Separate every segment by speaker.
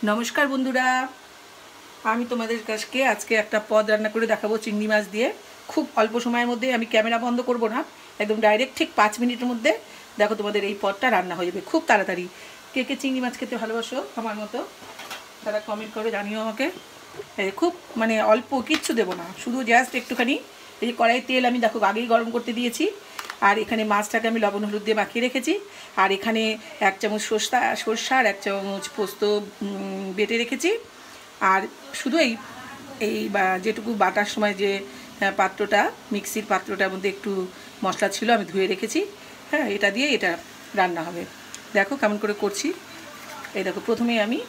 Speaker 1: नमस्कार बंधुरा आमी तोमादेर काछे आजके एकटा पद रान्ना करे देखाबो चिंगड़ी माछ दिए। खूब अल्प समयेर मধ্যে आमी क्यामेरा बंद करब ना, एकदम डायरेक्ट ठीक 5 मिनिटेर मধ্যে देखो तोमादेर এই पदटा रान्ना हये जाबे खूब ताड़ाताड़ी। के के चिंगड़ी माछ खेते भालोबासो आमार मतो तारा कमेंट करे जानियो आमाके। खूब माने अल्प किच्छु देबो ना, शुधु जास्ट एकटुखानी এই কড়াই তেল আমি দেখো আগেই গরম করতে দিয়েছি। আর এখানে মাছটাকে আমি লবণ হলুদ দিয়ে মাখিয়ে রেখেছি। আর এখানে 1 চামচ সরষা আর 1 চামচ পোস্ত বেটে রেখেছি। আর শুধু এই যেটুকু বাটার সময় যে পাত্রটা মিক্সির পাত্রটার মধ্যে একটু মশলা ছিল আমি ধুয়ে রেখেছি। হ্যাঁ, এটা দিয়ে এটা রান্না হবে। দেখো কেমন করে করছি। এই দেখো প্রথমে আমি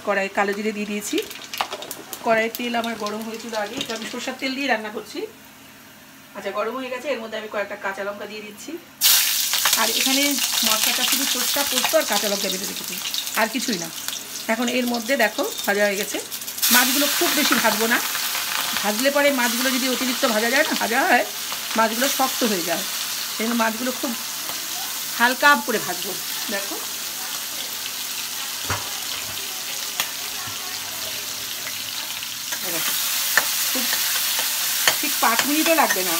Speaker 1: কড়াই কালো জিরে দিয়ে দিয়েছি। কড়াইয়ের তেল আমার গরম হয়েছিল আগে, এটা আমি সরষের তেল দিয়ে রান্না করছি। আচ্ছা, গরম হয়ে গেছে, এর মধ্যে আমি কয়েকটা কাঁচা লঙ্কা দিয়ে দিচ্ছি। আর এখানে মশলাটা শুধু সরষা পোস্ত আর কাঁচা লঙ্কা বেটে রেখেছি, আর কিছুই না। এখন এর মধ্যে দেখো ভাজা হয়ে গেছে। মাছগুলো খুব বেশি ভাজবো না, ভাজলে পরে মাছগুলো যদি অতিরিক্ত ভাজা যায় না, ভাজা হয় মাছগুলো শক্ত হয়ে যায়। সেই জন্য মাছগুলো খুব হালকা করে ভাজবো। দেখো খুব ঠিক 5 মিনিটও লাগবে না,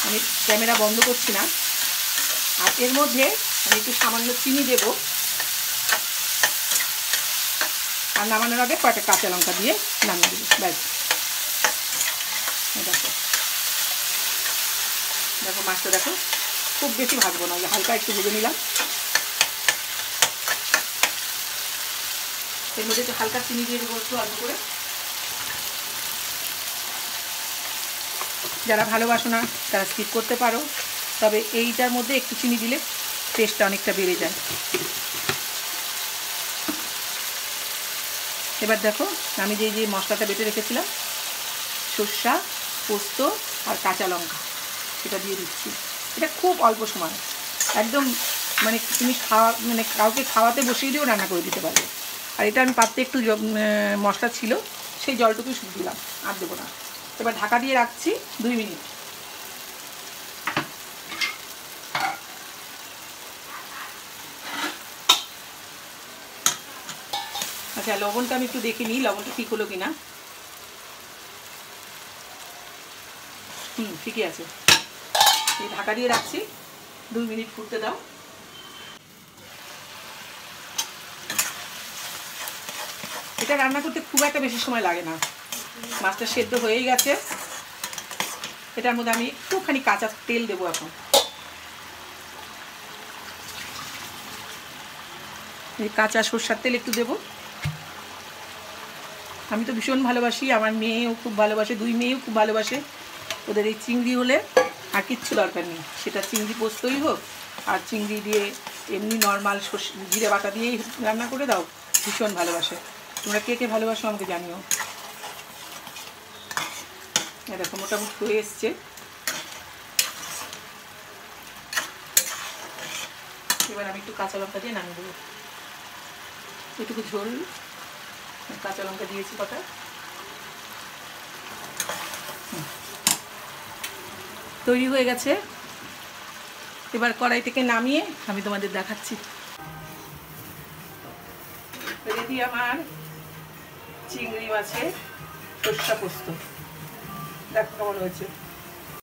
Speaker 1: আমি ক্যামেরা বন্ধ করছি না। আর এর মধ্যে আমি একটু সামান্য চিনি দেব, আর নামানোর আগে কয়েকটা কাঁচা লঙ্কা দিয়ে নামিয়ে দেবো। ব্যাস, দেখো দেখো মাছটা দেখো খুব বেশি ভাজবো না, হালকা একটু ভেজে নিলাম। এর মধ্যে একটু হালকা চিনি দিয়ে দেবো একটু অল্প করে। যারা ভালোবাসো না তারা স্কিপ করতে পারো, তবে এইটার মধ্যে একটু চিনি দিলে টেস্টটা অনেকটা বেড়ে যায়। এবার দেখো আমি যে মশলাটা বেটে রেখেছিলাম, সরষা পোস্ত আর কাঁচা লঙ্কা, সেটা দিয়ে দিচ্ছি। এটা খুব অল্প সময়, একদম মানে তুমি কাউকে খাওয়াতে বসিয়ে দিয়েও রান্না করে দিতে পারবে। আর এটা আমি পাত্রে একটু মশলা ছিল, সেই জলটুকুই শুধু দিলাম, আর দেবো না। এবার ঢাকা দিয়ে রাখছি 2 মিনিট। আচ্ছা, লবণটা আমি একটু দেখে নিই, লবণটা ঠিক হলো কিনা। ঠিকই আছে। এই ঢাকা দিয়ে রাখছি, 2 মিনিট ফুটতে দাও। এটা রান্না করতে খুব একটা বেশি সময় লাগে না, মাছটা সেদ্ধ হয়েই গেছে। এটার মধ্যে আমি একটুখানি কাঁচা তেল দেবো। এখন এই কাঁচা সরষের তেল একটু দেবো। আমি তো ভীষণ ভালোবাসি, আমার মেয়েও খুব ভালোবাসে, 2 মেয়েও খুব ভালোবাসে। ওদের এই চিংড়ি হলে আর কিচ্ছু দরকার নেই, সেটা চিংড়ি পোস্তই হোক আর চিংড়ি দিয়ে এমনি নর্মাল জিরে বাটা দিয়েই রান্না করে দাও, ভীষণ ভালোবাসে। তোমরা কে কে ভালোবাসো আমাকে জানিও। দেখো মোটামুটি হয়ে এসছে। এবার আমি একটু কাঁচা লঙ্কা দিয়ে নামিয়ে দেবো। এটুকু ঝোল, কাঁচা লঙ্কা দিয়েছি কটা। তৈরি হয়ে গেছে। এবার কড়াই থেকে নামিয়ে আমি তোমাদের দেখাচ্ছি। রেডি আমার চিংড়ি মাছের সরষা পোস্ত। দেখো কেমন হয়েছে।